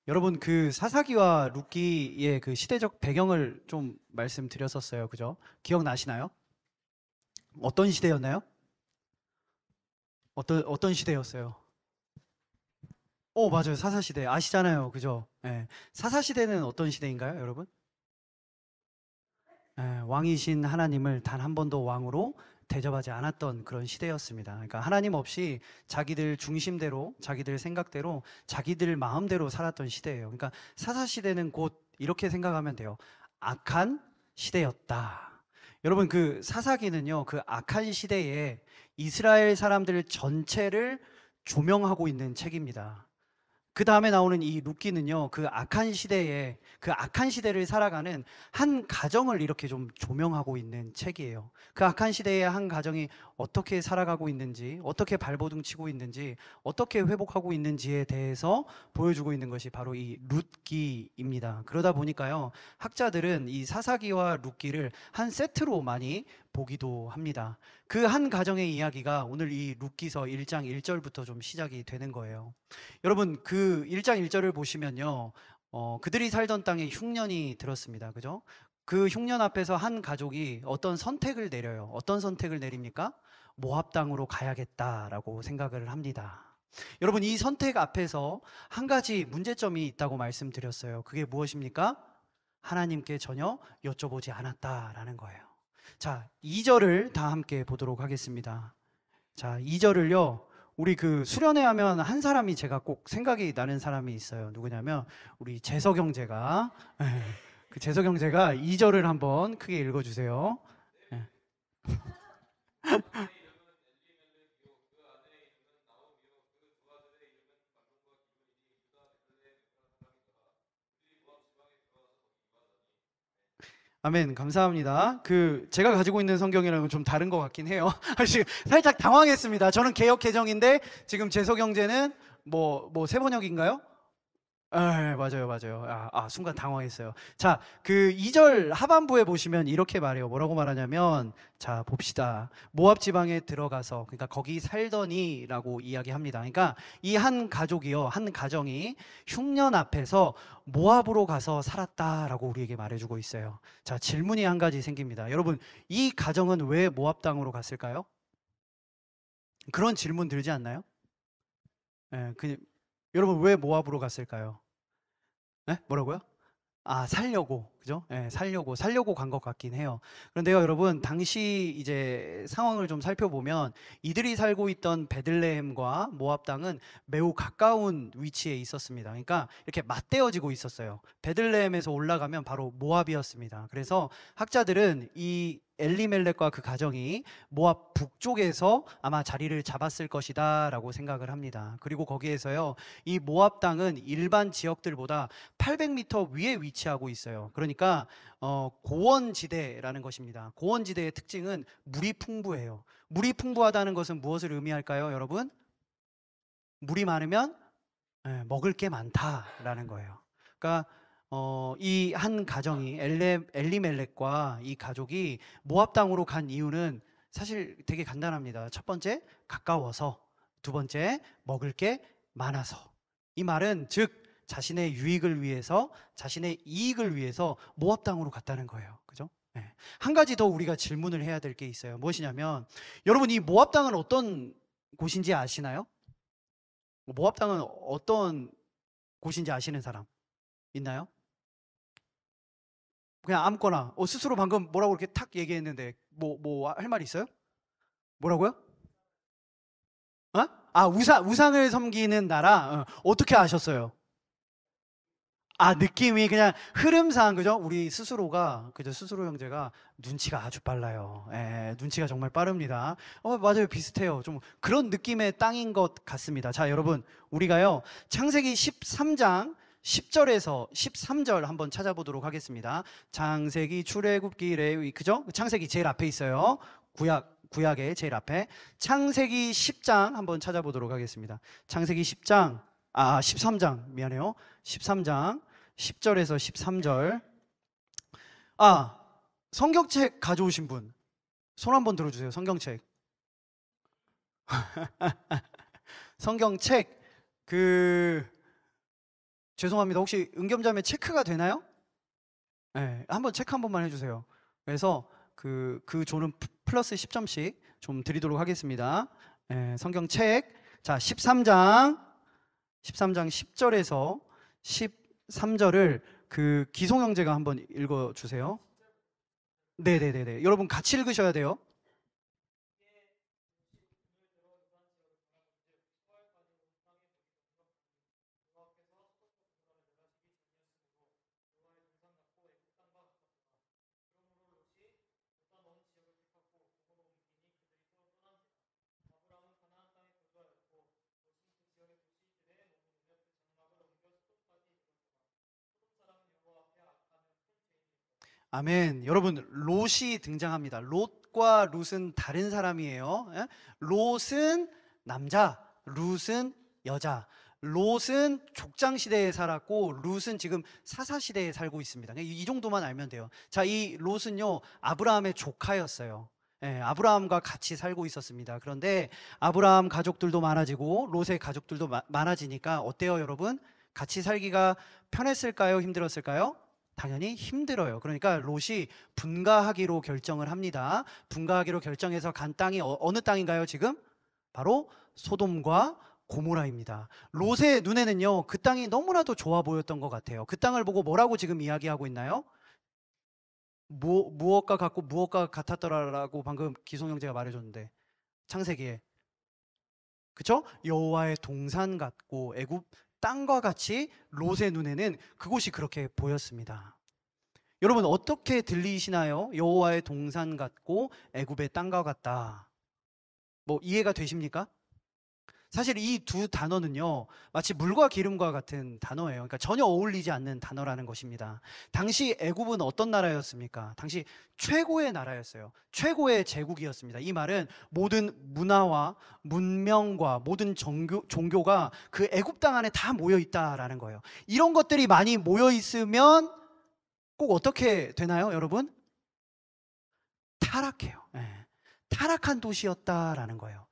여러분 그 사사기와 룻기의 그 시대적 배경을 좀 말씀드렸었어요. 그죠? 기억나시나요? 어떤 시대였나요? 어떤 시대였어요? 맞아요. 사사시대. 아시잖아요. 그죠? 예. 사사시대는 어떤 시대인가요, 여러분? 예, 왕이신 하나님을 단 한 번도 왕으로 대접하지 않았던 그런 시대였습니다. 그러니까 하나님 없이 자기들 중심대로, 자기들 생각대로, 자기들 마음대로 살았던 시대예요. 그러니까 사사시대는 곧 이렇게 생각하면 돼요. 악한 시대였다. 여러분 그 사사기는요, 그 악한 시대에 이스라엘 사람들 전체를 조명하고 있는 책입니다. 그 다음에 나오는 이 룻기는요, 그 악한 시대를 살아가는 한 가정을 이렇게 좀 조명하고 있는 책이에요. 그 악한 시대의 한 가정이 어떻게 살아가고 있는지, 어떻게 발버둥 치고 있는지, 어떻게 회복하고 있는지에 대해서 보여주고 있는 것이 바로 이 룻기입니다. 그러다 보니까요, 학자들은 이 사사기와 룻기를 한 세트로 많이 보기도 합니다. 그 한 가정의 이야기가 오늘 이 룻기서 1장 1절부터 좀 시작이 되는 거예요. 여러분 그 1장 1절을 보시면요. 그들이 살던 땅에 흉년이 들었습니다. 그죠? 그 흉년 앞에서 한 가족이 어떤 선택을 내려요. 어떤 선택을 내립니까? 모압 땅으로 가야겠다라고 생각을 합니다. 여러분 이 선택 앞에서 한 가지 문제점이 있다고 말씀드렸어요. 그게 무엇입니까? 하나님께 전혀 여쭤보지 않았다라는 거예요. 자, 2절을 다 함께 보도록 하겠습니다. 자, 2절을요. 우리 그 수련회 하면 한 사람이 제가 꼭 생각이 나는 사람이 있어요. 누구냐면 우리 재석 형제가 그 재석 형제가 2절을 한번 크게 읽어 주세요. 예. 아멘. 감사합니다. 그 제가 가지고 있는 성경이랑은 좀 다른 것 같긴 해요. 지금 살짝 당황했습니다. 저는 개역 개정인데 지금 재석 형제는 뭐 세번역인가요? 맞아요, 맞아요. 순간 당황했어요. 자, 그 2절 하반부에 보시면 이렇게 말해요. 뭐라고 말하냐면, 자, 봅시다. 모압 지방에 들어가서, 그러니까 거기 살더니라고 이야기합니다. 그러니까 이 한 가족이요, 한 가정이 흉년 앞에서 모압으로 가서 살았다라고 우리에게 말해주고 있어요. 자, 질문이 한 가지 생깁니다. 여러분, 이 가정은 왜 모압 땅으로 갔을까요? 그런 질문 들지 않나요? 예, 여러분, 왜 모압으로 갔을까요? 네? 뭐라고요? 살려고. 그죠? 예, 살려고 간 것 같긴 해요. 그런데요, 여러분, 당시 이제 상황을 좀 살펴보면 이들이 살고 있던 베들레헴과 모압 땅은 매우 가까운 위치에 있었습니다. 그러니까 이렇게 맞대어지고 있었어요. 베들레헴에서 올라가면 바로 모압이었습니다. 그래서 학자들은 이 엘리멜렉과 그 가정이 모압 북쪽에서 아마 자리를 잡았을 것이다라고 생각을 합니다. 그리고 거기에서요, 이 모압 땅은 일반 지역들보다 800m 위에 위치하고 있어요. 그러니까 고원지대라는 것입니다. 고원지대의 특징은 물이 풍부해요. 물이 풍부하다는 것은 무엇을 의미할까요, 여러분? 물이 많으면 먹을 게 많다라는 거예요. 그러니까 이 한 가정이 엘리멜렉과 이 가족이 모압 땅으로 간 이유는 사실 되게 간단합니다. 첫 번째, 가까워서. 두 번째, 먹을 게 많아서. 이 말은 즉 자신의 유익을 위해서, 자신의 이익을 위해서 모압 땅으로 갔다는 거예요. 그죠? 네. 한 가지 더 우리가 질문을 해야 될 게 있어요. 무엇이냐면 여러분 이 모압 땅은 어떤 곳인지 아시나요? 모압 땅은 어떤 곳인지 아시는 사람 있나요? 그냥 아무거나. 스스로 방금 뭐라고 이렇게 탁 얘기했는데 뭐 할 말 있어요? 뭐라고요? 어? 우상을 섬기는 나라. 어떻게 아셨어요? 느낌이 그냥 흐름상 그죠? 우리 스스로가 그죠? 스스로 형제가 눈치가 아주 빨라요. 눈치가 정말 빠릅니다. 맞아요. 비슷해요. 좀 그런 느낌의 땅인 것 같습니다. 자, 여러분, 우리가요. 창세기 13장 10절에서 13절 한번 찾아보도록 하겠습니다. 창세기, 출애굽기, 레위, 그죠? 창세기 제일 앞에 있어요. 구약의 제일 앞에. 창세기 10장 한번 찾아보도록 하겠습니다. 창세기 10장, 13장, 미안해요. 13장 10절에서 13절. 아, 성경책 가져오신 분, 손 한번 들어주세요. 성경책. 성경책, 그, 죄송합니다. 혹시 은겸자매 체크가 되나요? 네, 한번 체크 한 번만 해주세요. 그래서 그 조는 플러스 10점씩 좀 드리도록 하겠습니다. 네, 성경 책. 자, 13장 10절에서 13절을 그 기송 형제가 한번 읽어주세요. 네네네네. 여러분 같이 읽으셔야 돼요. 아멘. 여러분, 롯이 등장합니다. 롯과 룻은 다른 사람이에요. 예? 롯은 남자, 룻은 여자. 롯은 족장 시대에 살았고 룻은 지금 사사 시대에 살고 있습니다. 이 정도만 알면 돼요. 자, 이 롯은요 아브라함의 조카였어요. 예, 아브라함과 같이 살고 있었습니다. 그런데 아브라함 가족들도 많아지고 롯의 가족들도 많아지니까 어때요, 여러분? 같이 살기가 편했을까요? 힘들었을까요? 당연히 힘들어요. 그러니까 롯이 분가하기로 결정을 합니다. 분가하기로 결정해서 간 땅이 어느 땅인가요, 지금? 바로 소돔과 고모라입니다. 롯의 눈에는요, 그 땅이 너무나도 좋아 보였던 것 같아요. 그 땅을 보고 뭐라고 지금 이야기하고 있나요? 무엇과 같고 무엇과 같았더라라고 방금 기송 형제가 말해줬는데, 창세기에. 그쵸? 여호와의 동산 같고 애굽 땅과 같이 롯의 눈에는 그곳이 그렇게 보였습니다. 여러분 어떻게 들리시나요? 여호와의 동산 같고 애굽의 땅과 같다. 뭐 이해가 되십니까? 사실 이 두 단어는요 마치 물과 기름과 같은 단어예요. 그러니까 전혀 어울리지 않는 단어라는 것입니다. 당시 애굽은 어떤 나라였습니까? 당시 최고의 나라였어요. 최고의 제국이었습니다. 이 말은 모든 문화와 문명과 모든 종교가 그 애굽 땅 안에 다 모여 있다라는 거예요. 이런 것들이 많이 모여 있으면 꼭 어떻게 되나요, 여러분? 타락해요. 예. 타락한 도시였다라는 거예요.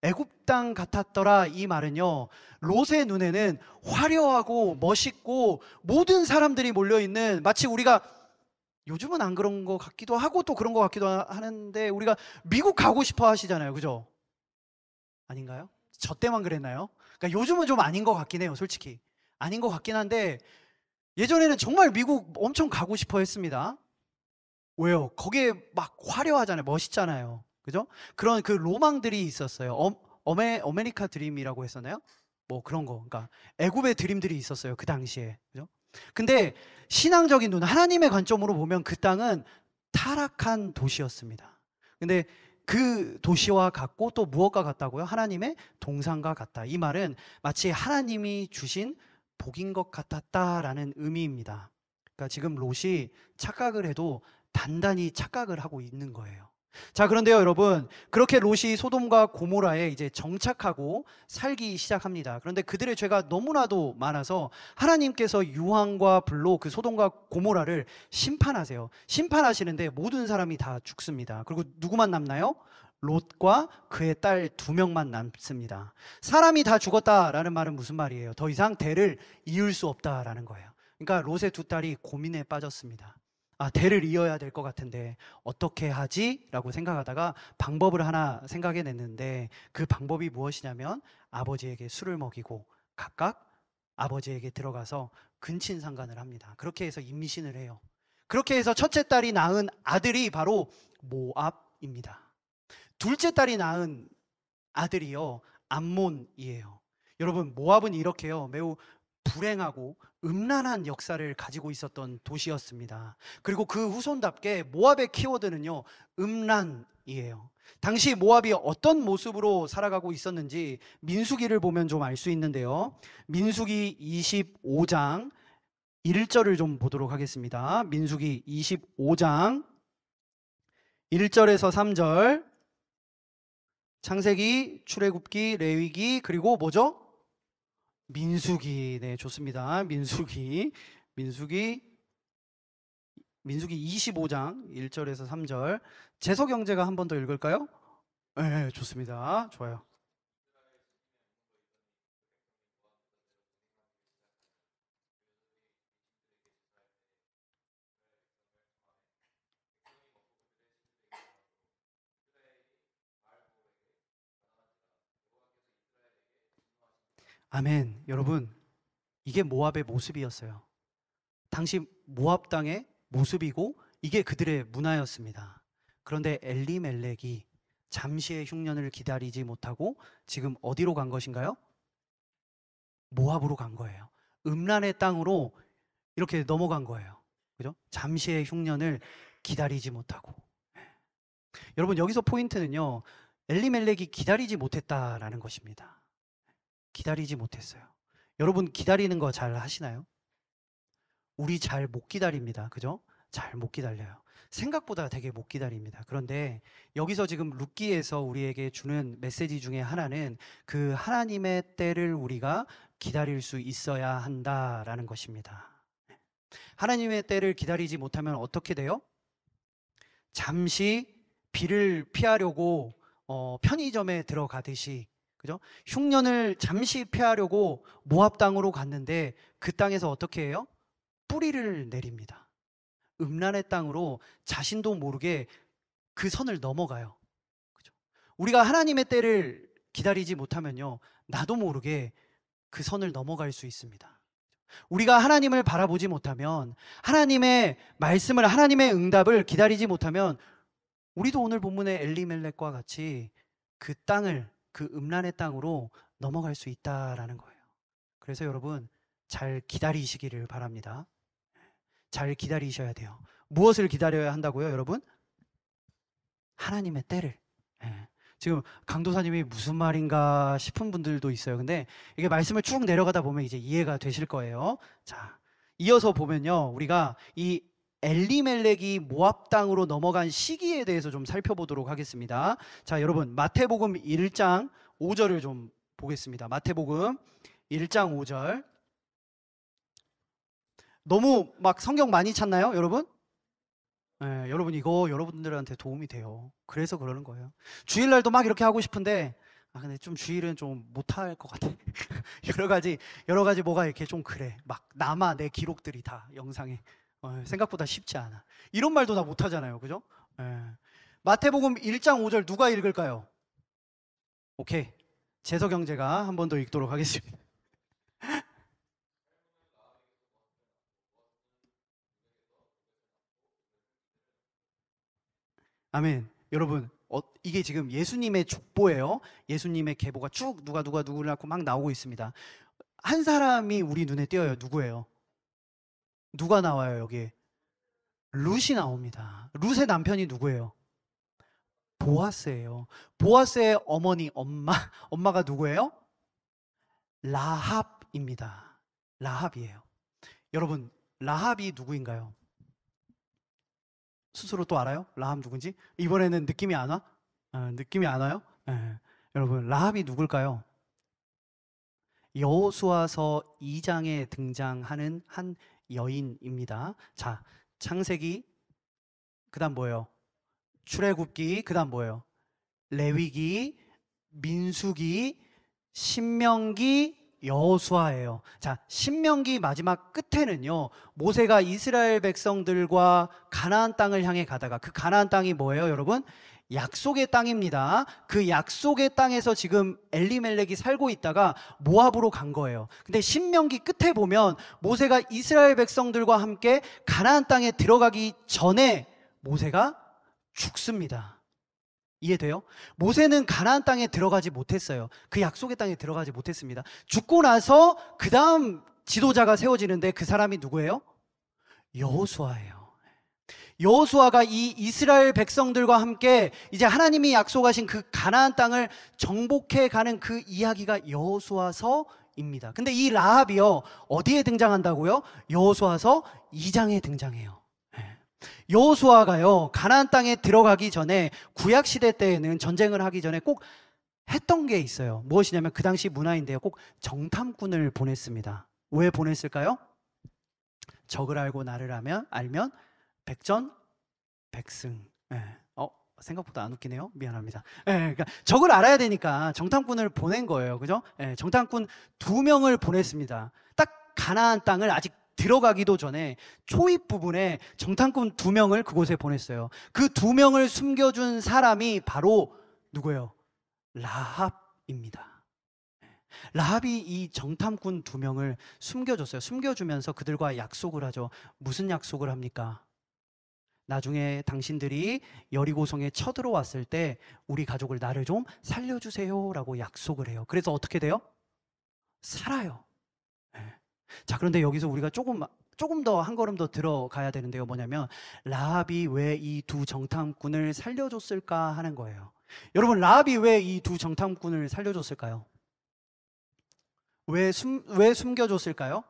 애굽 땅 같았더라 이 말은요 롯의 눈에는 화려하고 멋있고 모든 사람들이 몰려있는, 마치 우리가 요즘은 안 그런 것 같기도 하고 또 그런 것 같기도 하는데 우리가 미국 가고 싶어 하시잖아요, 그죠? 아닌가요? 저 때만 그랬나요? 그러니까 요즘은 좀 아닌 것 같긴 해요, 솔직히. 아닌 것 같긴 한데 예전에는 정말 미국 엄청 가고 싶어 했습니다. 왜요? 거기에 막 화려하잖아요, 멋있잖아요, 그죠? 그런 그 로망들이 있었어요. 어메리카 드림이라고 했었나요? 뭐 그런 거. 그러니까 애굽의 드림들이 있었어요, 그 당시에. 그죠? 근데 신앙적인 눈, 하나님의 관점으로 보면 그 땅은 타락한 도시였습니다. 근데 그 도시와 같고 또 무엇과 같다고요? 하나님의 동산과 같다. 이 말은 마치 하나님이 주신 복인 것 같았다라는 의미입니다. 그러니까 지금 롯이 착각을 해도 단단히 착각을 하고 있는 거예요. 자, 그런데요, 여러분, 그렇게 롯이 소돔과 고모라에 이제 정착하고 살기 시작합니다. 그런데 그들의 죄가 너무나도 많아서 하나님께서 유황과 불로 그 소돔과 고모라를 심판하세요. 심판하시는데 모든 사람이 다 죽습니다. 그리고 누구만 남나요? 롯과 그의 딸 2명만 남습니다. 사람이 다 죽었다라는 말은 무슨 말이에요? 더 이상 대를 이을 수 없다라는 거예요. 그러니까 롯의 2딸이 고민에 빠졌습니다. 아, 대를 이어야 될 것 같은데 어떻게 하지? 라고 생각하다가 방법을 하나 생각해냈는데 그 방법이 무엇이냐면 아버지에게 술을 먹이고 각각 아버지에게 들어가서 근친상간을 합니다. 그렇게 해서 임신을 해요. 그렇게 해서 첫째 딸이 낳은 아들이 바로 모압입니다. 둘째 딸이 낳은 아들이요 암몬이에요. 여러분, 모압은 이렇게요 매우 불행하고 음란한 역사를 가지고 있었던 도시였습니다. 그리고 그 후손답게 모압의 키워드는요 음란이에요. 당시 모압이 어떤 모습으로 살아가고 있었는지 민수기를 보면 좀 알 수 있는데요, 민수기 25장 1절을 좀 보도록 하겠습니다. 민수기 25장 1절에서 3절. 창세기, 출애굽기, 레위기, 그리고 뭐죠? 민수기. 네, 좋습니다. 민수기 25장 1절에서 3절. 재석 형제가 한 번 더 읽을까요? 네, 좋습니다. 좋아요. 아멘. 여러분, 이게 모압의 모습이었어요. 당시 모압 땅의 모습이고 이게 그들의 문화였습니다. 그런데 엘리멜렉이 잠시의 흉년을 기다리지 못하고 지금 어디로 간 것인가요? 모압으로 간 거예요. 음란의 땅으로 이렇게 넘어간 거예요. 그죠? 잠시의 흉년을 기다리지 못하고. 여러분, 여기서 포인트는요, 엘리멜렉이 기다리지 못했다라는 것입니다. 기다리지 못했어요. 여러분, 기다리는 거 잘 하시나요? 우리 잘 못 기다립니다. 그죠? 잘 못 기다려요. 생각보다 되게 못 기다립니다. 그런데 여기서 지금 룻기에서 우리에게 주는 메시지 중에 하나는 그 하나님의 때를 우리가 기다릴 수 있어야 한다라는 것입니다. 하나님의 때를 기다리지 못하면 어떻게 돼요? 잠시 비를 피하려고 편의점에 들어가듯이, 그죠? 흉년을 잠시 피하려고 모압 땅으로 갔는데 그 땅에서 어떻게 해요? 뿌리를 내립니다. 음란의 땅으로 자신도 모르게 그 선을 넘어가요. 그죠? 우리가 하나님의 때를 기다리지 못하면요, 나도 모르게 그 선을 넘어갈 수 있습니다. 우리가 하나님을 바라보지 못하면, 하나님의 말씀을, 하나님의 응답을 기다리지 못하면 우리도 오늘 본문의 엘리멜렉과 같이 그 땅을, 그 음란의 땅으로 넘어갈 수 있다라는 거예요. 그래서 여러분, 잘 기다리시기를 바랍니다. 잘 기다리셔야 돼요. 무엇을 기다려야 한다고요, 여러분? 하나님의 때를. 지금 강도사님이 무슨 말인가 싶은 분들도 있어요. 근데 이게 말씀을 쭉 내려가다 보면 이제 이해가 되실 거예요. 자, 이어서 보면요, 우리가 이 엘리멜렉이 모압 땅으로 넘어간 시기에 대해서 좀 살펴보도록 하겠습니다. 자, 여러분, 마태복음 1장 5절을 좀 보겠습니다. 마태복음 1장 5절. 너무 막 성경 많이 찾나요, 여러분? 여러분, 이거 여러분들한테 도움이 돼요. 그래서 그러는 거예요. 주일날도 막 이렇게 하고 싶은데, 근데 좀 주일은 좀 못할 것 같아. 여러 가지 뭐가 이렇게 좀 그래. 막 남아, 내 기록들이 다 영상에. 생각보다 쉽지 않아. 이런 말도 나 못하잖아요. 그죠? 마태복음 1장 5절 누가 읽을까요? 오케이. 재석형제가 한 번 더 읽도록 하겠습니다. 아멘. 여러분, 이게 지금 예수님의 족보예요. 예수님의 계보가 쭉 누구를 낳고 막 나오고 있습니다. 한 사람이 우리 눈에 띄어요. 누구예요? 누가 나와요, 여기에? 룻이 나옵니다. 룻의 남편이 누구예요? 보아스예요. 보아스의 어머니, 엄마가 누구예요? 라합입니다. 라합이에요. 여러분, 라합이 누구인가요? 스스로 또 알아요? 라합 누군지? 이번에는 느낌이 안 와? 느낌이 안 와요? 여러분, 라합이 누굴까요? 여호수아서 2장에 등장하는 한 여인입니다. 자, 창세기, 그 다음 뭐예요? 출애굽기, 그 다음 뭐예요? 레위기, 민수기, 신명기, 여호수아예요. 자, 신명기 마지막 끝에는요, 모세가 이스라엘 백성들과 가나안 땅을 향해 가다가, 그 가나안 땅이 뭐예요, 여러분? 약속의 땅입니다. 그 약속의 땅에서 지금 엘리멜렉이 살고 있다가 모압으로 간 거예요. 근데 신명기 끝에 보면 모세가 이스라엘 백성들과 함께 가나안 땅에 들어가기 전에 모세가 죽습니다. 이해돼요? 모세는 가나안 땅에 들어가지 못했어요. 그 약속의 땅에 들어가지 못했습니다. 죽고 나서 그 다음 지도자가 세워지는데 그 사람이 누구예요? 여호수아예요. 여호수아가 이 이스라엘 백성들과 함께 이제 하나님이 약속하신 그 가나안 땅을 정복해 가는 그 이야기가 여호수아서입니다. 근데 이 라합이요, 어디에 등장한다고요? 여호수아서 2장에 등장해요. 여호수아가요, 가나안 땅에 들어가기 전에, 구약 시대 때에는 전쟁을 하기 전에 꼭 했던 게 있어요. 무엇이냐면 그 당시 문화인데요, 꼭 정탐꾼을 보냈습니다. 왜 보냈을까요? 적을 알고 나를 알면 백전백승. 생각보다 안 웃기네요. 미안합니다. 그러니까 적을 알아야 되니까 정탐꾼을 보낸 거예요. 그죠? 정탐꾼 2명을 보냈습니다. 딱 가나안 땅을 아직 들어가기도 전에 초입 부분에 정탐꾼 2명을 그곳에 보냈어요. 그 2명을 숨겨준 사람이 바로 누구예요? 라합입니다. 라합이 이 정탐꾼 두 명을 숨겨줬어요. 숨겨주면서 그들과 약속을 하죠. 무슨 약속을 합니까? 나중에 당신들이 여리고성에 쳐들어왔을 때 우리 가족을 나를 좀 살려주세요 라고 약속을 해요. 그래서 어떻게 돼요? 살아요. 네. 자, 그런데 여기서 우리가 조금 더 한 걸음 더 들어가야 되는데요. 뭐냐면 라합이 왜 이 두 정탐꾼을 살려줬을까 하는 거예요. 여러분, 라합이 왜 이 두 정탐꾼을 살려줬을까요? 왜 숨겨줬을까요?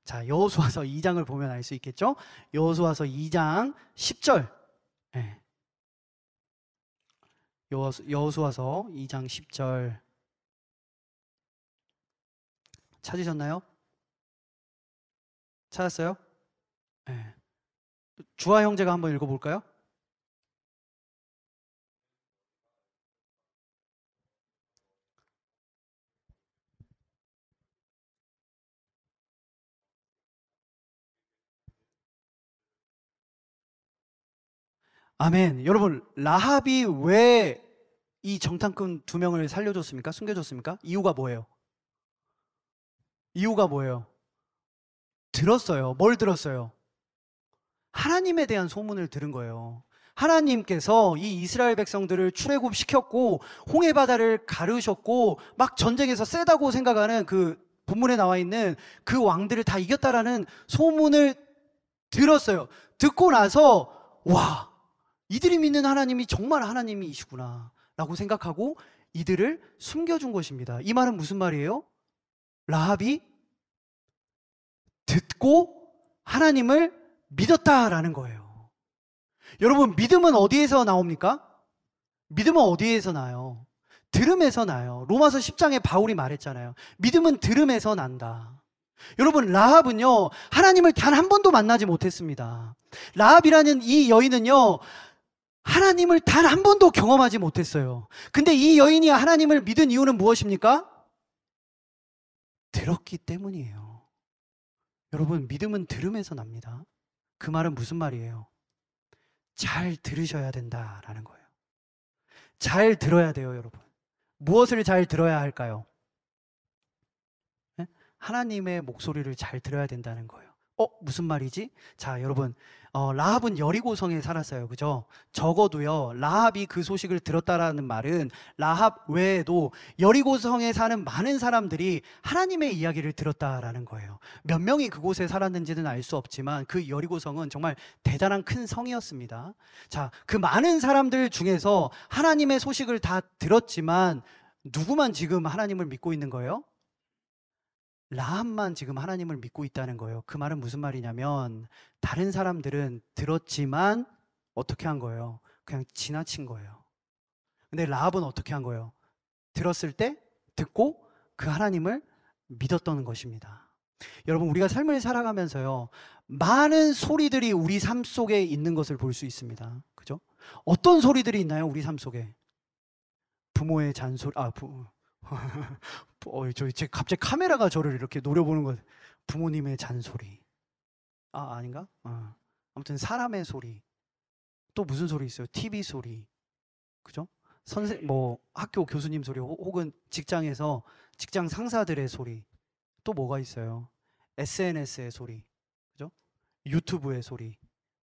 자, 여호수아서 2장을 보면 알 수 있겠죠? 여호수아서 2장 10절. 네. 여호수아서 2장 10절. 찾으셨나요? 찾았어요? 네. 주아 형제가 한번 읽어볼까요? 아멘. 여러분, 라합이 왜 이 정탐꾼 두 명을 살려줬습니까? 숨겨줬습니까? 이유가 뭐예요? 이유가 뭐예요? 들었어요. 뭘 들었어요? 하나님에 대한 소문을 들은 거예요. 하나님께서 이 이스라엘 백성들을 출애굽시켰고 홍해 바다를 가르셨고 막 전쟁에서 세다고 생각하는 그 본문에 나와 있는 그 왕들을 다 이겼다라는 소문을 들었어요. 듣고 나서 와, 이들이 믿는 하나님이 정말 하나님이시구나 라고 생각하고 이들을 숨겨준 것입니다. 이 말은 무슨 말이에요? 라합이 듣고 하나님을 믿었다라는 거예요. 여러분, 믿음은 어디에서 나옵니까? 믿음은 어디에서 나요? 들음에서 나요. 로마서 10장에 바울이 말했잖아요. 믿음은 들음에서 난다. 여러분, 라합은요, 하나님을 단 한 번도 만나지 못했습니다. 라합이라는 이 여인은요, 하나님을 단 한 번도 경험하지 못했어요. 근데 이 여인이 하나님을 믿은 이유는 무엇입니까? 들었기 때문이에요. 여러분, 믿음은 들음에서 납니다. 그 말은 무슨 말이에요? 잘 들으셔야 된다라는 거예요. 잘 들어야 돼요, 여러분. 무엇을 잘 들어야 할까요? 네? 하나님의 목소리를 잘 들어야 된다는 거예요. 무슨 말이지? 자, 여러분, 라합은 여리고성에 살았어요. 그죠? 적어도요, 라합이 그 소식을 들었다라는 말은 라합 외에도 여리고성에 사는 많은 사람들이 하나님의 이야기를 들었다라는 거예요. 몇 명이 그곳에 살았는지는 알 수 없지만 그 여리고성은 정말 대단한 큰 성이었습니다. 자, 그 많은 사람들 중에서 하나님의 소식을 다 들었지만 누구만 지금 하나님을 믿고 있는 거예요? 라합만 지금 하나님을 믿고 있다는 거예요. 그 말은 무슨 말이냐면 다른 사람들은 들었지만 어떻게 한 거예요? 그냥 지나친 거예요. 근데 라합은 어떻게 한 거예요? 들었을 때 듣고 그 하나님을 믿었던 것입니다. 여러분, 우리가 삶을 살아가면서요, 많은 소리들이 우리 삶 속에 있는 것을 볼 수 있습니다. 그죠? 어떤 소리들이 있나요? 우리 삶 속에 부모의 잔소리, 갑자기 카메라가 저를 이렇게 노려보는 것. 부모님의 잔소리. 아닌가? 아무튼 사람의 소리. 또 무슨 소리 있어요? TV 소리. 그죠? 학교 교수님 소리, 혹은 직장에서 직장 상사들의 소리. 또 뭐가 있어요? SNS의 소리. 그죠? 유튜브의 소리.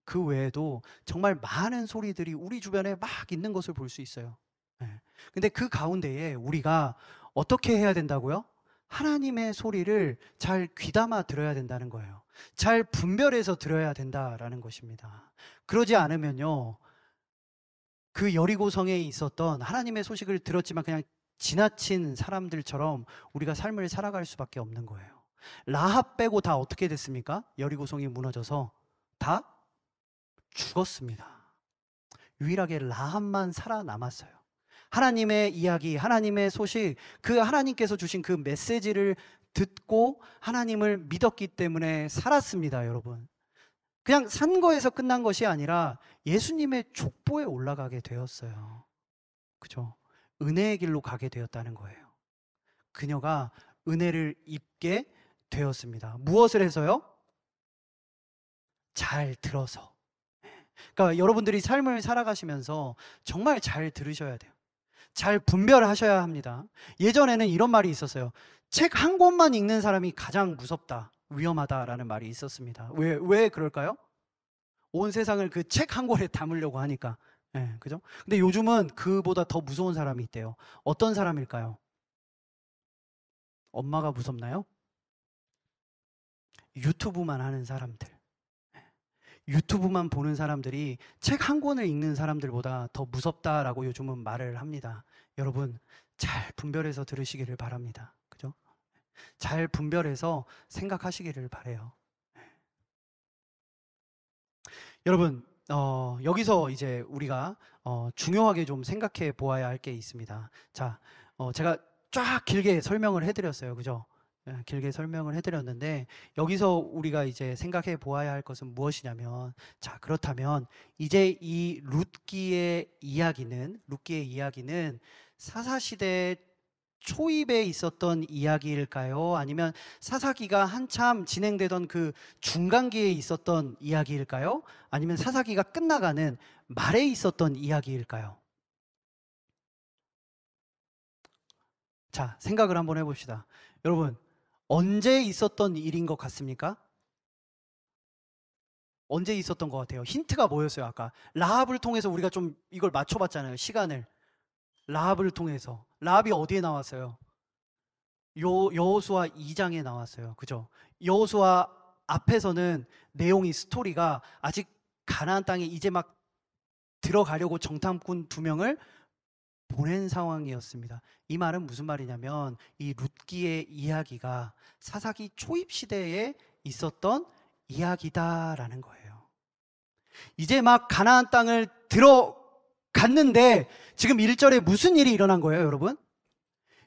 그 외에도 정말 많은 소리들이 우리 주변에 막 있는 것을 볼 수 있어요. 네. 근데 그 가운데에 우리가 어떻게 해야 된다고요? 하나님의 소리를 잘 귀담아 들어야 된다는 거예요. 잘 분별해서 들어야 된다라는 것입니다. 그러지 않으면요, 그 여리고성에 있었던 하나님의 소식을 들었지만 그냥 지나친 사람들처럼 우리가 삶을 살아갈 수밖에 없는 거예요. 라합 빼고 다 어떻게 됐습니까? 여리고성이 무너져서 다 죽었습니다. 유일하게 라합만 살아남았어요. 하나님의 이야기, 하나님의 소식, 그 하나님께서 주신 그 메시지를 듣고 하나님을 믿었기 때문에 살았습니다, 여러분. 그냥 산 거에서 끝난 것이 아니라 예수님의 족보에 올라가게 되었어요. 그죠? 은혜의 길로 가게 되었다는 거예요. 그녀가 은혜를 입게 되었습니다. 무엇을 해서요? 잘 들어서. 그러니까 여러분들이 삶을 살아가시면서 정말 잘 들으셔야 돼요. 잘 분별하셔야 합니다. 예전에는 이런 말이 있었어요. 책 한 권만 읽는 사람이 가장 무섭다, 위험하다라는 말이 있었습니다. 왜 그럴까요? 온 세상을 그 책 한 권에 담으려고 하니까. 예, 그죠? 근데 요즘은 그보다 더 무서운 사람이 있대요. 어떤 사람일까요? 엄마가 무섭나요? 유튜브만 하는 사람들. 유튜브만 보는 사람들이 책 한 권을 읽는 사람들보다 더 무섭다라고 요즘은 말을 합니다. 여러분, 잘 분별해서 들으시기를 바랍니다. 그죠? 잘 분별해서 생각하시기를 바래요. 여러분, 여기서 이제 우리가 중요하게 좀 생각해 보아야 할 게 있습니다. 자, 제가 쫙 길게 설명을 해드렸어요. 그죠? 예, 길게 설명을 해드렸는데 여기서 우리가 이제 생각해 보아야 할 것은 무엇이냐면, 자, 그렇다면 이제 이 룻기의 이야기는 사사시대 초입에 있었던 이야기일까요? 아니면 사사기가 한참 진행되던 그 중간기에 있었던 이야기일까요? 아니면 사사기가 끝나가는 말에 있었던 이야기일까요? 자, 생각을 한번 해봅시다. 여러분, 언제 있었던 일인 것 같습니까? 언제 있었던 것 같아요? 힌트가 뭐였어요? 아까 라합을 통해서 우리가 좀 이걸 맞춰봤잖아요. 시간을. 라합을 통해서. 라합이 어디에 나왔어요? 여호수아 2장에 나왔어요. 그죠? 여호수아 앞에서는 내용이, 스토리가 아직 가나안 땅에 이제 막 들어가려고 정탐꾼 2명을 보낸 상황이었습니다. 이 말은 무슨 말이냐면 이 룻기의 이야기가 사사기 초입 시대에 있었던 이야기다라는 거예요. 이제 막 가나안 땅을 들어갔는데 지금 1절에 무슨 일이 일어난 거예요, 여러분?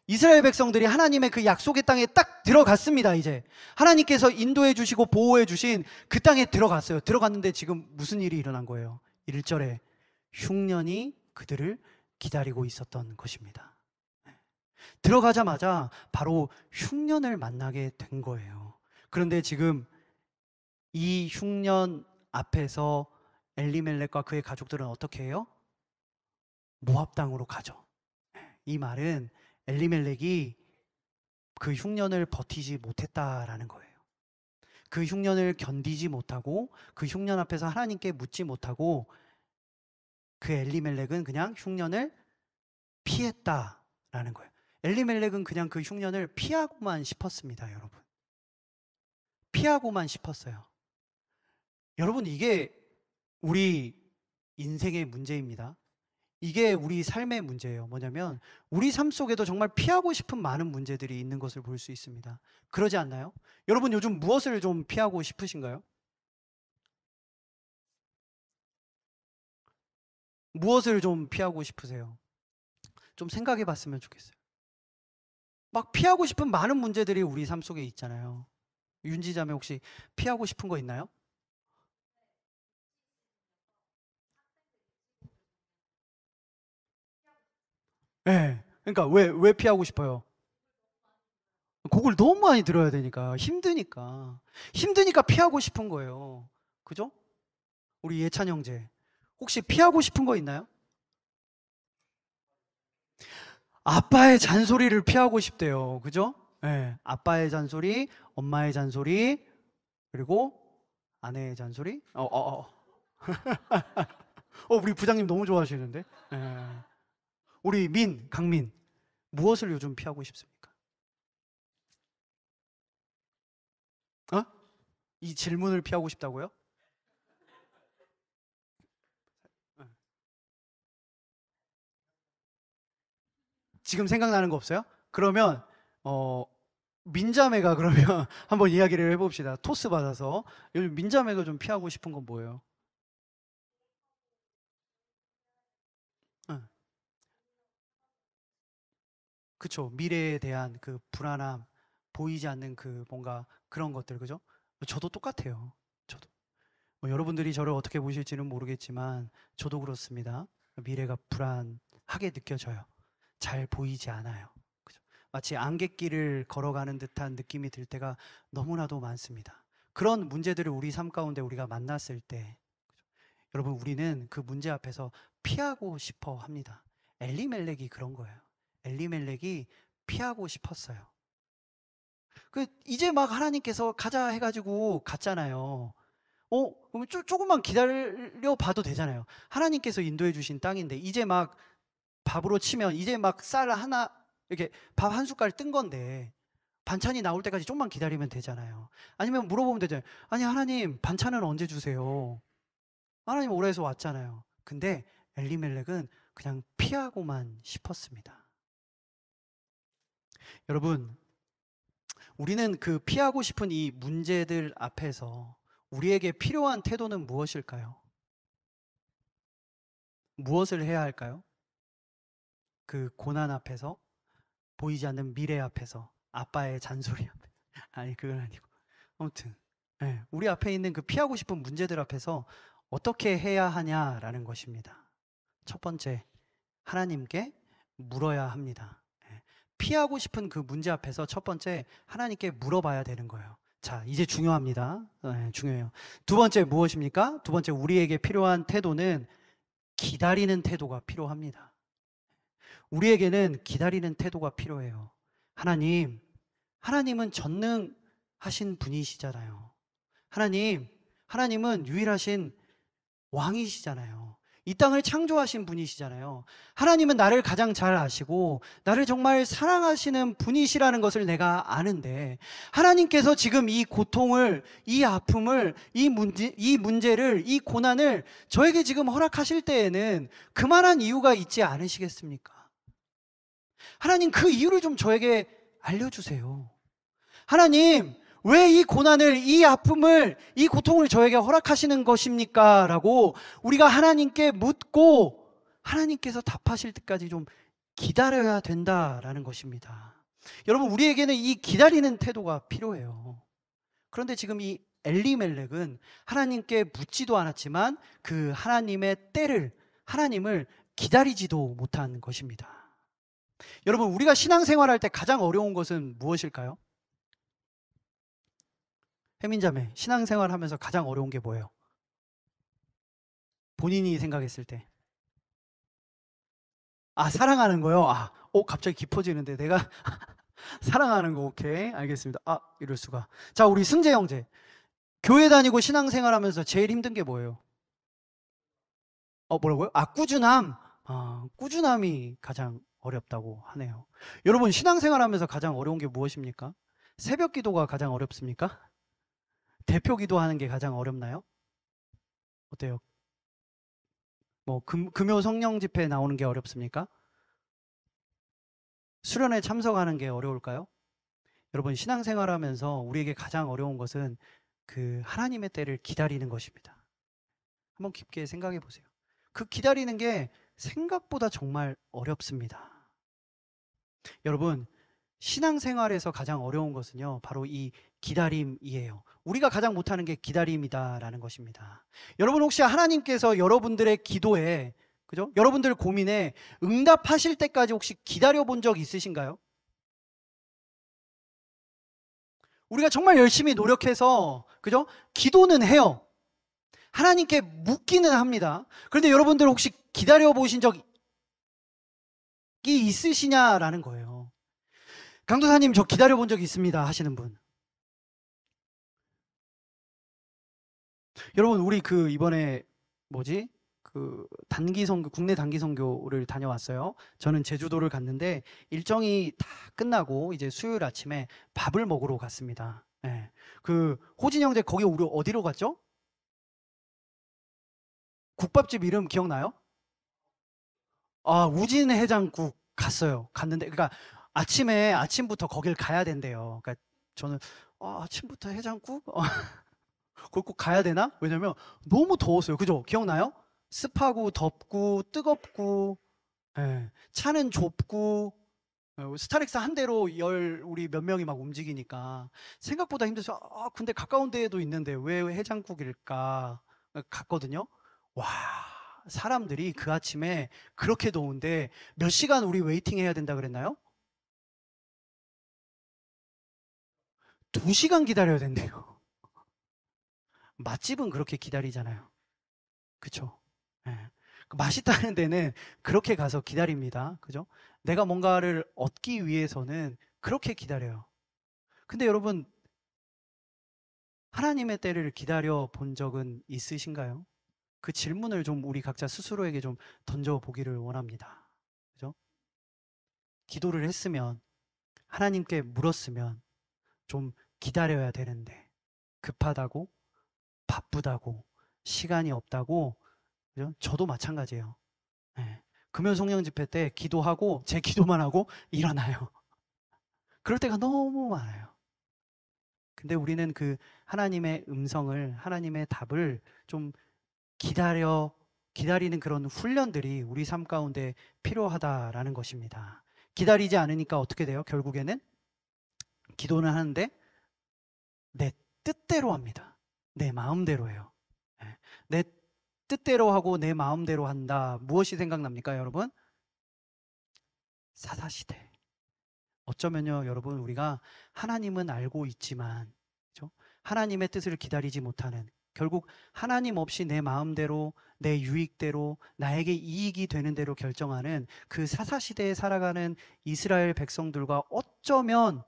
이스라엘 백성들이 하나님의 그 약속의 땅에 딱 들어갔습니다. 이제 하나님께서 인도해 주시고 보호해 주신 그 땅에 들어갔어요. 들어갔는데 지금 무슨 일이 일어난 거예요? 1절에 흉년이 그들을 기다리고 있었던 것입니다. 들어가자마자 바로 흉년을 만나게 된 거예요. 그런데 지금 이 흉년 앞에서 엘리멜렉과 그의 가족들은 어떻게 해요? 모압 땅으로 가죠. 이 말은 엘리멜렉이 그 흉년을 버티지 못했다라는 거예요. 그 흉년을 견디지 못하고 그 흉년 앞에서 하나님께 묻지 못하고 그 엘리멜렉은 그냥 흉년을 피했다라는 거예요. 엘리멜렉은 그냥 그 흉년을 피하고만 싶었습니다, 여러분. 피하고만 싶었어요. 여러분, 이게 우리 인생의 문제입니다. 이게 우리 삶의 문제예요. 뭐냐면 우리 삶 속에도 정말 피하고 싶은 많은 문제들이 있는 것을 볼 수 있습니다. 그러지 않나요? 여러분, 요즘 무엇을 좀 피하고 싶으신가요? 무엇을 좀 피하고 싶으세요? 좀 생각해 봤으면 좋겠어요. 막 피하고 싶은 많은 문제들이 우리 삶 속에 있잖아요. 윤지자매, 혹시 피하고 싶은 거 있나요? 네. 그러니까 왜 피하고 싶어요? 곡을 너무 많이 들어야 되니까, 힘드니까 피하고 싶은 거예요. 그죠? 우리 예찬 형제, 혹시 피하고 싶은 거 있나요? 아빠의 잔소리를 피하고 싶대요. 그죠? 네. 아빠의 잔소리, 엄마의 잔소리, 그리고 아내의 잔소리. 우리 부장님 너무 좋아하시는데. 네. 우리 강민, 무엇을 요즘 피하고 싶습니까? 어? 이 질문을 피하고 싶다고요? 지금 생각나는 거 없어요? 그러면 민자매가 그러면 한번 이야기를 해봅시다. 토스 받아서. 요즘 민자매가 좀 피하고 싶은 건 뭐예요? 응. 그쵸. 미래에 대한 그 불안함, 보이지 않는 그 뭔가 그런 것들, 그죠? 저도 똑같아요. 저도. 여러분들이 저를 어떻게 보실지는 모르겠지만 저도 그렇습니다. 미래가 불안하게 느껴져요. 잘 보이지 않아요. 그죠? 마치 안갯길을 걸어가는 듯한 느낌이 들 때가 너무나도 많습니다. 그런 문제들을 우리 삶 가운데 우리가 만났을 때, 그죠? 여러분, 우리는 그 문제 앞에서 피하고 싶어 합니다. 엘리멜렉이 그런 거예요. 엘리멜렉이 피하고 싶었어요. 이제 막 하나님께서 가자 해가지고 갔잖아요. 그럼 조금만 기다려 봐도 되잖아요. 하나님께서 인도해 주신 땅인데, 이제 막 밥으로 치면 이제 막 쌀 하나, 이렇게 밥 한 숟갈 뜬 건데, 반찬이 나올 때까지 좀만 기다리면 되잖아요. 아니면 물어보면 되잖아요. 아니, 하나님, 반찬은 언제 주세요? 하나님 오래해서 왔잖아요. 근데 엘리멜렉은 그냥 피하고만 싶었습니다. 여러분, 우리는 그 피하고 싶은 이 문제들 앞에서 우리에게 필요한 태도는 무엇일까요? 무엇을 해야 할까요? 그 고난 앞에서, 보이지 않는 미래 앞에서, 아빠의 잔소리 앞에. 아니, 그건 아니고. 아무튼, 네, 우리 앞에 있는 그 피하고 싶은 문제들 앞에서 어떻게 해야 하냐라는 것입니다. 첫 번째, 하나님께 물어야 합니다. 네, 피하고 싶은 그 문제 앞에서 첫 번째, 하나님께 물어봐야 되는 거예요. 자, 이제 중요합니다. 네, 중요해요. 두 번째 무엇입니까? 두 번째, 우리에게 필요한 태도는 기다리는 태도가 필요합니다. 우리에게는 기다리는 태도가 필요해요. 하나님은 전능하신 분이시잖아요. 하나님은 유일하신 왕이시잖아요. 이 땅을 창조하신 분이시잖아요. 하나님은 나를 가장 잘 아시고 나를 정말 사랑하시는 분이시라는 것을 내가 아는데, 하나님께서 지금 이 고통을, 이 아픔을, 이 문제를, 이 고난을 저에게 지금 허락하실 때에는 그만한 이유가 있지 않으시겠습니까? 하나님, 그 이유를 좀 저에게 알려주세요. 하나님, 왜 이 고난을, 이 아픔을, 이 고통을 저에게 허락하시는 것입니까? 라고 우리가 하나님께 묻고 하나님께서 답하실 때까지 좀 기다려야 된다라는 것입니다. 여러분, 우리에게는 이 기다리는 태도가 필요해요. 그런데 지금 이 엘리멜렉은 하나님께 묻지도 않았지만 그 하나님의 때를, 하나님을 기다리지도 못한 것입니다. 여러분, 우리가 신앙생활할 때 가장 어려운 것은 무엇일까요? 혜민자매, 신앙생활 하면서 가장 어려운 게 뭐예요? 본인이 생각했을 때. 사랑하는 거요? 갑자기 깊어지는데 내가 사랑하는 거, 오케이. 알겠습니다. 이럴 수가. 자, 우리 승재 형제. 교회 다니고 신앙생활 하면서 제일 힘든 게 뭐예요? 뭐라고요? 꾸준함. 꾸준함이 가장 어렵다고 하네요. 여러분, 신앙생활 하면서 가장 어려운 게 무엇입니까? 새벽 기도가 가장 어렵습니까? 대표 기도하는 게 가장 어렵나요? 어때요? 금요 성령 집회에 나오는 게 어렵습니까? 수련회 참석하는 게 어려울까요? 여러분, 신앙생활 하면서 우리에게 가장 어려운 것은 그 하나님의 때를 기다리는 것입니다. 한번 깊게 생각해 보세요. 그 기다리는 게 생각보다 정말 어렵습니다. 여러분, 신앙생활에서 가장 어려운 것은요, 바로 이 기다림이에요. 우리가 가장 못하는 게 기다림이다라는 것입니다. 여러분, 혹시 하나님께서 여러분들의 기도에, 그죠? 여러분들 고민에 응답하실 때까지 혹시 기다려 본 적 있으신가요? 우리가 정말 열심히 노력해서, 그죠? 기도는 해요. 하나님께 묻기는 합니다. 그런데 여러분들 혹시 기다려 보신 적이 있으시냐라는 거예요. 강도사님, 저 기다려 본 적이 있습니다 하시는 분. 여러분, 우리 이번에 단기 선교, 국내 단기 선교를 다녀왔어요. 저는 제주도를 갔는데 일정이 다 끝나고 이제 수요일 아침에 밥을 먹으러 갔습니다. 네. 호진 형제, 거기 우리 어디로 갔죠? 국밥집 이름 기억나요? 우진 해장국 갔는데, 그러니까 아침부터 거길 가야 된대요. 그러니까 저는 아침부터 해장국? 거기 꼭 가야 되나? 왜냐면 너무 더웠어요. 그죠? 기억나요? 습하고 덥고 뜨겁고, 예, 차는 좁고, 스타렉스 한 대로 우리 몇 명이 막 움직이니까 생각보다 힘들어서 근데 가까운 데에도 있는데 왜 해장국일까 갔거든요. 와, 사람들이 그 아침에 그렇게 더운데 몇 시간 우리 웨이팅 해야 된다 그랬나요? 2시간 기다려야 된대요. 맛집은 그렇게 기다리잖아요. 그쵸? 예. 맛있다는 데는 그렇게 가서 기다립니다. 그죠? 내가 뭔가를 얻기 위해서는 그렇게 기다려요. 근데 여러분, 하나님의 때를 기다려 본 적은 있으신가요? 그 질문을 좀 우리 각자 스스로에게 좀 던져보기를 원합니다. 그죠? 기도를 했으면, 하나님께 물었으면 좀 기다려야 되는데, 급하다고, 바쁘다고, 시간이 없다고, 그죠? 저도 마찬가지예요. 예. 금요 성령 집회 때 기도하고 제 기도만 하고 일어나요. 그럴 때가 너무 많아요. 근데 우리는 그 하나님의 음성을, 하나님의 답을 좀 기다리는 그런 훈련들이 우리 삶 가운데 필요하다라는 것입니다. 기다리지 않으니까 어떻게 돼요? 결국에는 기도는 하는데 내 뜻대로 합니다. 내 마음대로 해요. 예. 내 뜻대로 하고 내 마음대로 한다. 무엇이 생각납니까, 여러분? 사사시대. 어쩌면요, 여러분, 우리가 하나님은 알고 있지만, 그죠? 하나님의 뜻을 기다리지 못하는, 결국 하나님 없이 내 마음대로, 내 유익대로, 나에게 이익이 되는 대로 결정하는 그 사사시대에 살아가는 이스라엘 백성들과 어쩌면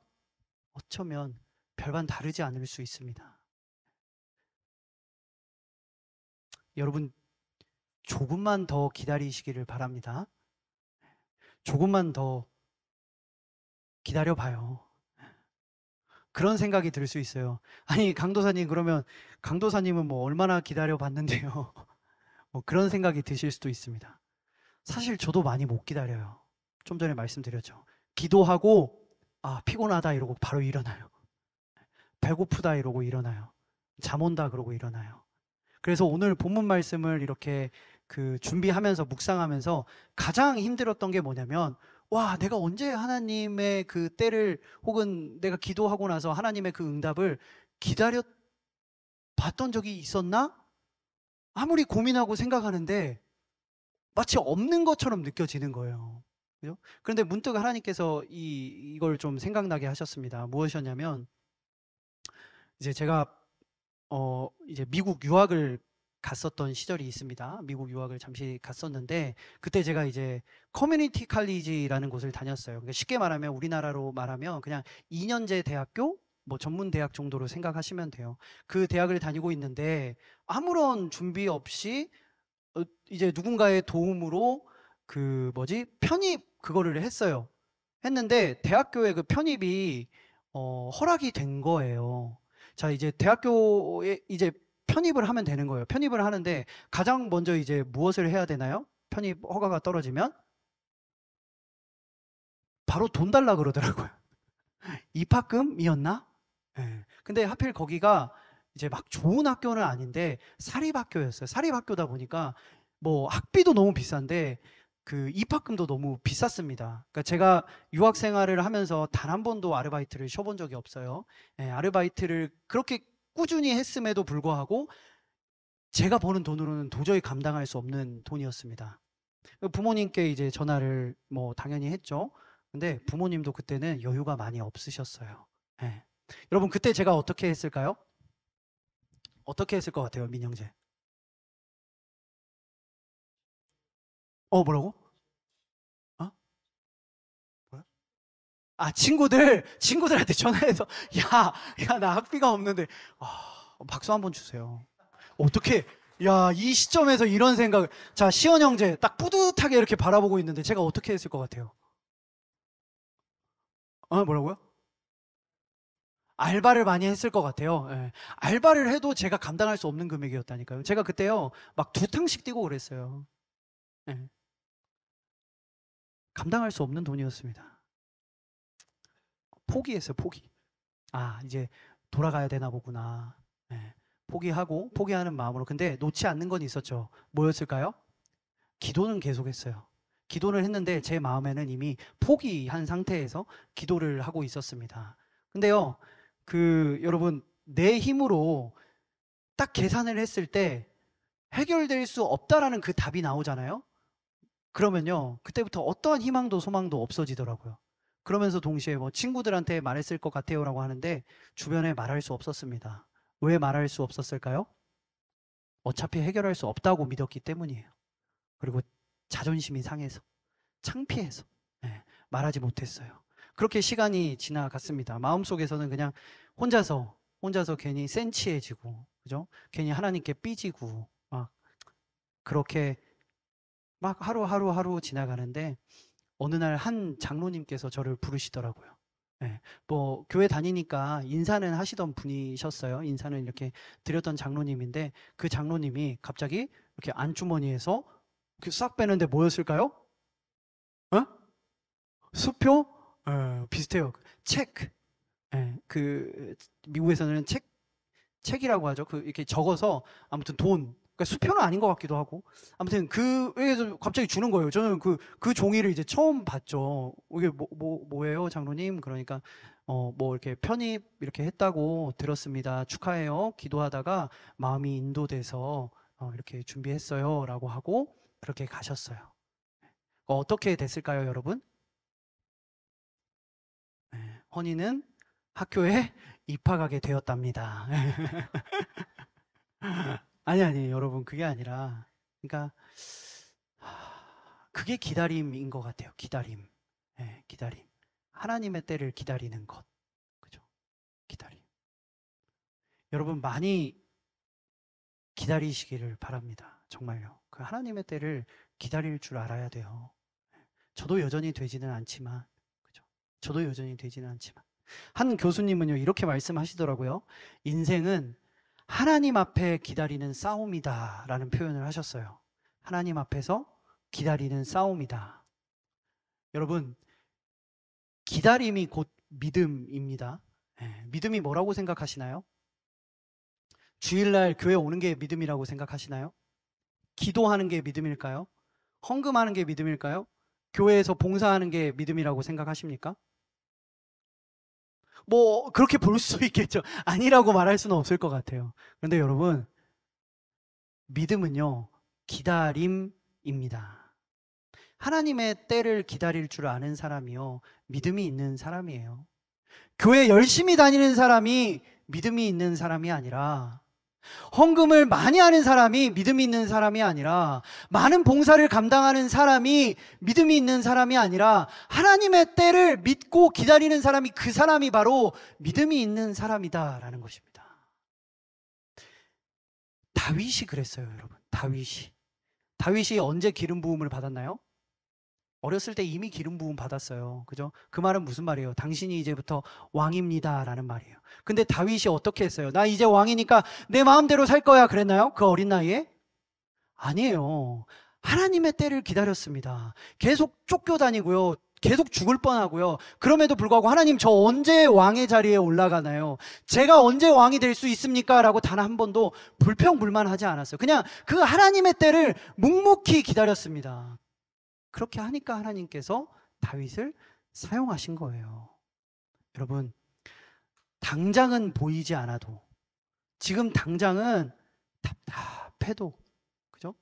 별반 다르지 않을 수 있습니다. 여러분, 조금만 더 기다리시기를 바랍니다. 조금만 더 기다려봐요. 그런 생각이 들 수 있어요. 아니, 강도사님, 그러면 강도사님은 뭐 얼마나 기다려봤는데요. 뭐 그런 생각이 드실 수도 있습니다. 사실 저도 많이 못 기다려요. 좀 전에 말씀드렸죠. 기도하고, 아, 피곤하다 이러고 바로 일어나요. 배고프다 이러고 일어나요. 잠 온다 그러고 일어나요. 그래서 오늘 본문 말씀을 이렇게 준비하면서 묵상하면서 가장 힘들었던 게 뭐냐면, 와, 내가 언제 하나님의 그 때를, 혹은 내가 기도하고 나서 하나님의 그 응답을 기다려 봤던 적이 있었나? 아무리 고민하고 생각하는데 마치 없는 것처럼 느껴지는 거예요. 그죠? 그런데 문득 하나님께서 이걸 좀 생각나게 하셨습니다. 무엇이었냐면, 이제 제가 이제 미국 유학을 갔었던 시절이 있습니다. 미국 유학을 잠시 갔었는데, 그때 제가 이제 커뮤니티 칼리지라는 곳을 다녔어요. 그러니까 쉽게 말하면, 우리나라로 말하면 그냥 2년제 대학교, 뭐 전문 대학 정도로 생각하시면 돼요. 그 대학을 다니고 있는데 아무런 준비 없이 이제 누군가의 도움으로 편입 그거를 했어요. 했는데 대학교에 그 편입이 허락이 된 거예요. 자, 이제 대학교에 이제 편입을 하면 되는 거예요. 편입을 하는데 가장 먼저 이제 무엇을 해야 되나요? 편입 허가가 떨어지면 바로 돈 달라 그러더라고요. 입학금이었나? 예. 근데 하필 거기가 이제 막 좋은 학교는 아닌데 사립학교였어요. 사립학교다 보니까 뭐 학비도 너무 비싼데 그 입학금도 너무 비쌌습니다. 그러니까 제가 유학 생활을 하면서 단 한 번도 아르바이트를 쉬어본 적이 없어요. 예, 아르바이트를 그렇게 꾸준히 했음에도 불구하고 제가 버는 돈으로는 도저히 감당할 수 없는 돈이었습니다. 부모님께 이제 전화를 뭐 당연히 했죠. 근데 부모님도 그때는 여유가 많이 없으셨어요. 예. 여러분, 그때 제가 어떻게 했을까요? 어떻게 했을 것 같아요, 민영재? 뭐라고? 어? 뭐야? 아, 친구들한테 전화해서, 야, 나 학비가 없는데, 박수 한번 주세요. 어떻게, 야, 이 시점에서 이런 생각을, 자, 시원 형제 딱 뿌듯하게 이렇게 바라보고 있는데 제가 어떻게 했을 것 같아요? 뭐라고요? 알바를 많이 했을 것 같아요. 예. 알바를 해도 제가 감당할 수 없는 금액이었다니까요. 제가 그때요, 막 2탕씩 뛰고 그랬어요. 예. 감당할 수 없는 돈이었습니다. 포기했어요, 포기. 아, 이제 돌아가야 되나 보구나. 예. 포기하는 마음으로. 근데 놓지 않는 건 있었죠. 뭐였을까요? 기도는 계속했어요. 기도를 했는데 제 마음에는 이미 포기한 상태에서 기도를 하고 있었습니다. 근데요, 여러분, 내 힘으로 딱 계산을 했을 때 해결될 수 없다라는 그 답이 나오잖아요. 그러면요, 그때부터 어떠한 희망도 소망도 없어지더라고요. 그러면서 동시에 뭐 친구들한테 말했을 것 같아요라고 하는데 주변에 말할 수 없었습니다. 왜 말할 수 없었을까요? 어차피 해결할 수 없다고 믿었기 때문이에요. 그리고 자존심이 상해서, 창피해서 말하지 못했어요. 그렇게 시간이 지나갔습니다. 마음속에서는 그냥 혼자서 괜히 센치해지고, 그죠? 괜히 하나님께 삐지고, 막 그렇게 막 하루 지나가는데 어느 날 한 장로님께서 저를 부르시더라고요. 뭐 교회 다니니까 인사는 하시던 분이셨어요. 인사는 이렇게 드렸던 장로님인데 그 장로님이 갑자기 이렇게 안주머니에서 이렇게 싹 빼는데 뭐였을까요? 어? 수표? 비슷해요. 체크. 그 미국에서는 책이라고 하죠. 그 이렇게 적어서 아무튼 돈. 그러니까 수표는 아닌 것 같기도 하고. 아무튼 그에서 갑자기 주는 거예요. 저는 그 종이를 이제 처음 봤죠. 이게 뭐예요, 장로님? 그러니까 뭐 이렇게 편입 이렇게 했다고 들었습니다. 축하해요. 기도하다가 마음이 인도돼서 이렇게 준비했어요라고 하고 그렇게 가셨어요. 어떻게 됐을까요, 여러분? 허니는 학교에 입학하게 되었답니다. 아니, 여러분, 그게 아니라, 그러니까, 그게 기다림인 것 같아요. 기다림. 기다림. 하나님의 때를 기다리는 것. 그죠? 기다림. 여러분, 많이 기다리시기를 바랍니다. 정말요. 그 하나님의 때를 기다릴 줄 알아야 돼요. 저도 여전히 되지는 않지만, 그죠? 저도 여전히 되지는 않지만. 한 교수님은요, 이렇게 말씀하시더라고요. 인생은 하나님 앞에 기다리는 싸움이다 라는 표현을 하셨어요. 하나님 앞에서 기다리는 싸움이다. 여러분, 기다림이 곧 믿음입니다. 믿음이 뭐라고 생각하시나요? 주일날 교회 오는 게 믿음이라고 생각하시나요? 기도하는 게 믿음일까요? 헌금하는 게 믿음일까요? 교회에서 봉사하는 게 믿음이라고 생각하십니까? 뭐 그렇게 볼 수 있겠죠. 아니라고 말할 수는 없을 것 같아요. 그런데 여러분, 믿음은요, 기다림입니다. 하나님의 때를 기다릴 줄 아는 사람이요, 믿음이 있는 사람이에요. 교회 열심히 다니는 사람이 믿음이 있는 사람이 아니라, 헌금을 많이 하는 사람이 믿음이 있는 사람이 아니라, 많은 봉사를 감당하는 사람이 믿음이 있는 사람이 아니라, 하나님의 때를 믿고 기다리는 사람이, 그 사람이 바로 믿음이 있는 사람이다라는 것입니다. 다윗이 그랬어요, 여러분. 다윗이 언제 기름 부음을 받았나요? 어렸을 때 이미 기름 부음 받았어요. 그죠? 그 말은 무슨 말이에요? 당신이 이제부터 왕입니다 라는 말이에요. 근데 다윗이 어떻게 했어요? 나 이제 왕이니까 내 마음대로 살 거야 그랬나요? 그 어린 나이에? 아니에요. 하나님의 때를 기다렸습니다. 계속 쫓겨다니고요. 계속 죽을 뻔하고요. 그럼에도 불구하고 하나님, 저 언제 왕의 자리에 올라가나요? 제가 언제 왕이 될 수 있습니까? 라고 단 한 번도 불평불만하지 않았어요. 그냥 그 하나님의 때를 묵묵히 기다렸습니다. 그렇게 하니까 하나님께서 다윗을 사용하신 거예요. 여러분, 당장은 보이지 않아도, 지금 당장은 답답해도, 그죠?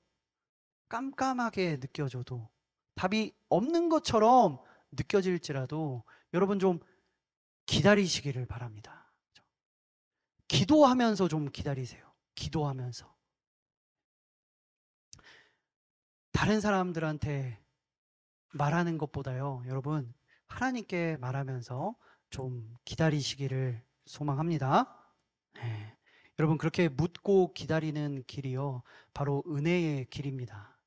깜깜하게 느껴져도, 답이 없는 것처럼 느껴질지라도 여러분 좀 기다리시기를 바랍니다. 기도하면서 좀 기다리세요. 기도하면서. 다른 사람들한테 말하는 것보다요, 여러분, 하나님께 말하면서 좀 기다리시기를 소망합니다. 여러분, 그렇게 묻고 기다리는 길이요, 바로 은혜의 길입니다.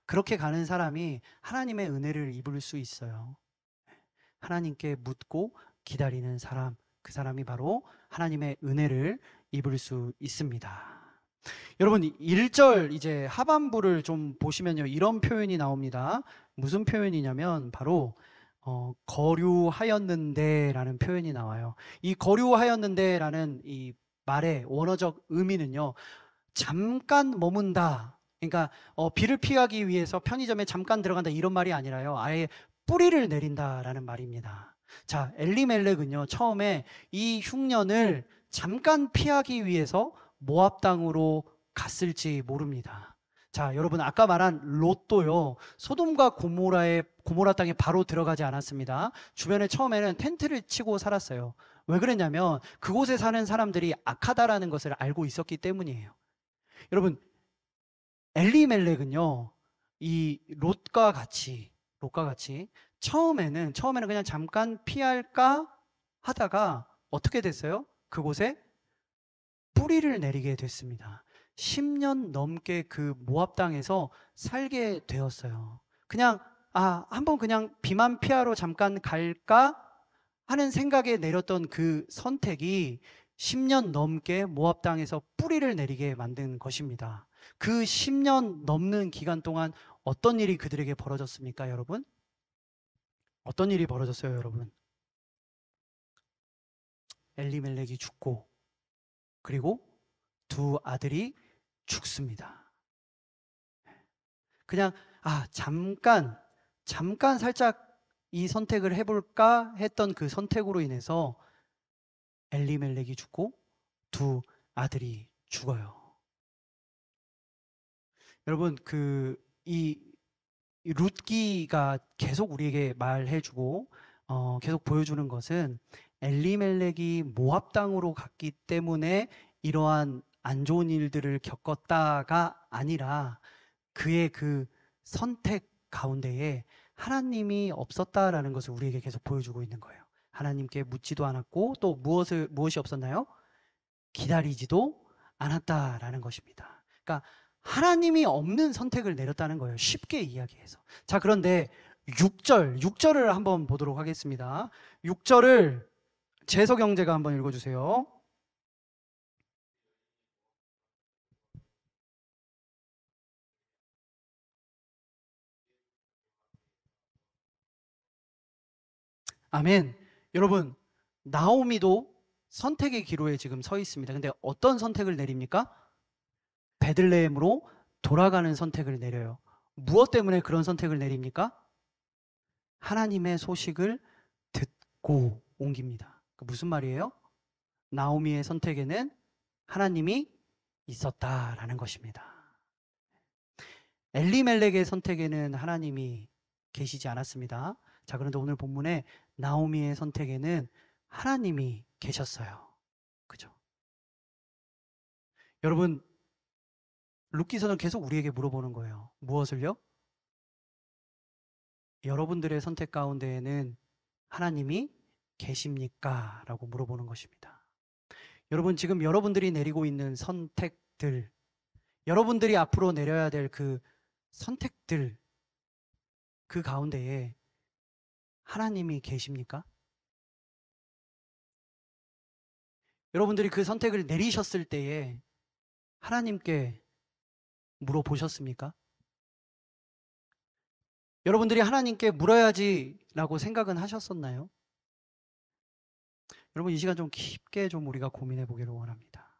그렇게 가는 사람이 하나님의 은혜를 입을 수 있어요. 하나님께 묻고 기다리는 사람, 그 사람이 바로 하나님의 은혜를 입을 수 있습니다. 여러분, 1절 이제 하반부를 좀 보시면요, 이런 표현이 나옵니다. 무슨 표현이냐면 바로 거류하였는데 라는 표현이 나와요. 이 거류하였는데 라는 이 말의 원어적 의미는요, 잠깐 머문다. 그러니까 비를 피하기 위해서 편의점에 잠깐 들어간다, 이런 말이 아니라요, 아예 뿌리를 내린다라는 말입니다. 자, 엘리멜렉은요, 처음에 이 흉년을 잠깐 피하기 위해서 모압 땅으로 갔을지 모릅니다. 자, 여러분, 아까 말한 롯도요, 소돔과 고모라 땅에 바로 들어가지 않았습니다. 주변에 처음에는 텐트를 치고 살았어요. 왜 그랬냐면 그곳에 사는 사람들이 악하다라는 것을 알고 있었기 때문이에요. 여러분, 엘리멜렉은요, 이 롯과 같이 처음에는 그냥 잠깐 피할까 하다가 어떻게 됐어요? 그곳에 뿌리를 내리게 됐습니다. 10년 넘게 그 모압 땅에서 살게 되었어요. 그냥 한번 그냥 비만 피하러 잠깐 갈까 하는 생각에 내렸던 그 선택이 10년 넘게 모압 땅에서 뿌리를 내리게 만든 것입니다. 그 10년 넘는 기간 동안 어떤 일이 그들에게 벌어졌습니까, 여러분? 어떤 일이 벌어졌어요, 여러분? 엘리멜렉이 죽고, 그리고 두 아들이 죽습니다. 그냥 잠깐 살짝 이 선택을 해볼까 했던 그 선택으로 인해서 엘리멜렉이 죽고 두 아들이 죽어요. 여러분, 이 룻기가 계속 우리에게 말해주고 계속 보여주는 것은 엘리멜렉이 모압 땅으로 갔기 때문에 이러한 안 좋은 일들을 겪었다가 아니라 그의 그 선택 가운데에 하나님이 없었다라는 것을 우리에게 계속 보여주고 있는 거예요. 하나님께 묻지도 않았고 또 무엇이 없었나요? 기다리지도 않았다라는 것입니다. 그러니까 하나님이 없는 선택을 내렸다는 거예요. 쉽게 이야기해서. 자, 그런데 6절을 한번 보도록 하겠습니다. 6절을 재석영제가 한번 읽어주세요. 아멘. 여러분, 나오미도 선택의 기로에 지금 서 있습니다. 근데 어떤 선택을 내립니까? 베들레헴으로 돌아가는 선택을 내려요. 무엇 때문에 그런 선택을 내립니까? 하나님의 소식을 듣고 옮깁니다. 무슨 말이에요? 나오미의 선택에는 하나님이 있었다라는 것입니다. 엘리멜렉의 선택에는 하나님이 계시지 않았습니다. 자, 그런데 오늘 본문에 나오미의 선택에는 하나님이 계셨어요. 그죠? 여러분, 룻기서는 계속 우리에게 물어보는 거예요. 무엇을요? 여러분들의 선택 가운데에는 하나님이 계십니까? 라고 물어보는 것입니다. 여러분, 지금 여러분들이 내리고 있는 선택들, 여러분들이 앞으로 내려야 될 그 선택들, 그 가운데에 하나님이 계십니까? 여러분들이 그 선택을 내리셨을 때에 하나님께 물어보셨습니까? 여러분들이 하나님께 물어야지라고 생각은 하셨었나요? 여러분, 이 시간 좀 깊게 좀 우리가 고민해 보기를 원합니다.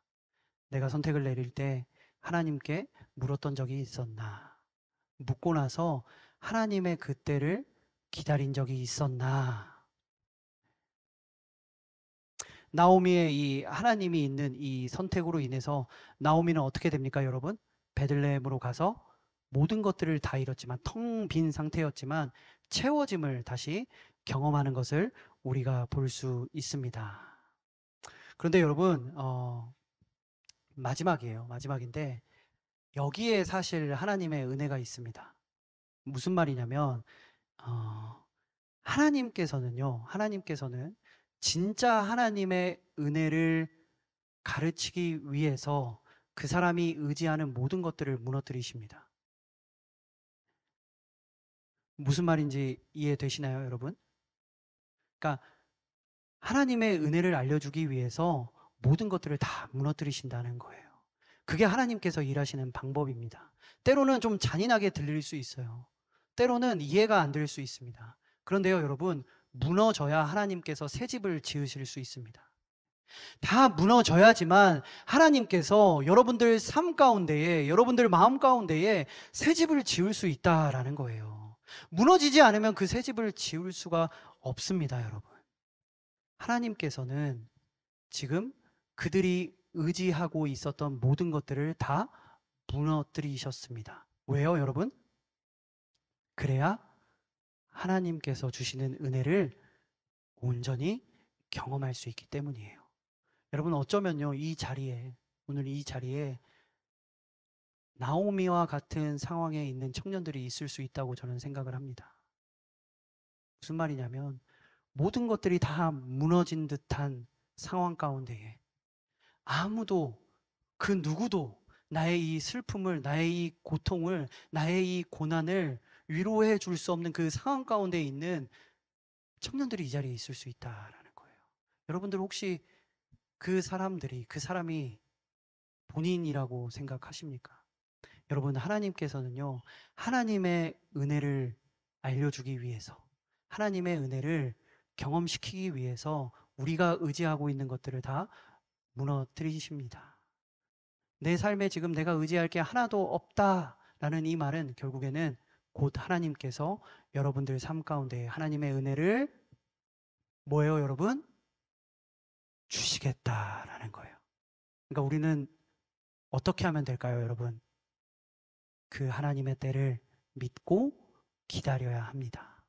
내가 선택을 내릴 때 하나님께 물었던 적이 있었나? 묻고 나서 하나님의 그때를 기다린 적이 있었나? 나오미의 이 하나님이 있는 이 선택으로 인해서 나오미는 어떻게 됩니까, 여러분? 베들레헴으로 가서 모든 것들을 다 잃었지만 텅 빈 상태였지만 채워짐을 다시 경험하는 것을 우리가 볼 수 있습니다. 그런데 여러분, 마지막인데 여기에 사실 하나님의 은혜가 있습니다. 무슨 말이냐면 하나님께서는 진짜 하나님의 은혜를 가르치기 위해서 그 사람이 의지하는 모든 것들을 무너뜨리십니다. 무슨 말인지 이해되시나요, 여러분? 그러니까 하나님의 은혜를 알려주기 위해서 모든 것들을 다 무너뜨리신다는 거예요. 그게 하나님께서 일하시는 방법입니다. 때로는 좀 잔인하게 들릴 수 있어요. 때로는 이해가 안 될 수 있습니다. 그런데요, 여러분, 무너져야 하나님께서 새 집을 지으실 수 있습니다. 다 무너져야지만 하나님께서 여러분들 삶 가운데에, 여러분들 마음 가운데에 새 집을 지을 수 있다라는 거예요. 무너지지 않으면 그 새 집을 지을 수가 없습니다, 여러분. 하나님께서는 지금 그들이 의지하고 있었던 모든 것들을 다 무너뜨리셨습니다. 왜요, 여러분? 그래야 하나님께서 주시는 은혜를 온전히 경험할 수 있기 때문이에요. 여러분, 어쩌면요, 오늘 이 자리에 나오미와 같은 상황에 있는 청년들이 있을 수 있다고 저는 생각을 합니다. 무슨 말이냐면 모든 것들이 다 무너진 듯한 상황 가운데에 아무도 그 누구도 나의 이 슬픔을, 나의 이 고통을, 나의 이 고난을 위로해 줄 수 없는 그 상황 가운데 있는 청년들이 이 자리에 있을 수 있다라는 거예요. 여러분들 혹시 그 사람이 본인이라고 생각하십니까? 여러분, 하나님께서는요, 하나님의 은혜를 알려주기 위해서, 하나님의 은혜를 경험시키기 위해서 우리가 의지하고 있는 것들을 다 무너뜨리십니다. 내 삶에 지금 내가 의지할 게 하나도 없다라는 이 말은 결국에는 곧 하나님께서 여러분들 삶 가운데 하나님의 은혜를 뭐예요, 여러분? 주시겠다라는 거예요. 그러니까 우리는 어떻게 하면 될까요, 여러분? 그 하나님의 때를 믿고 기다려야 합니다.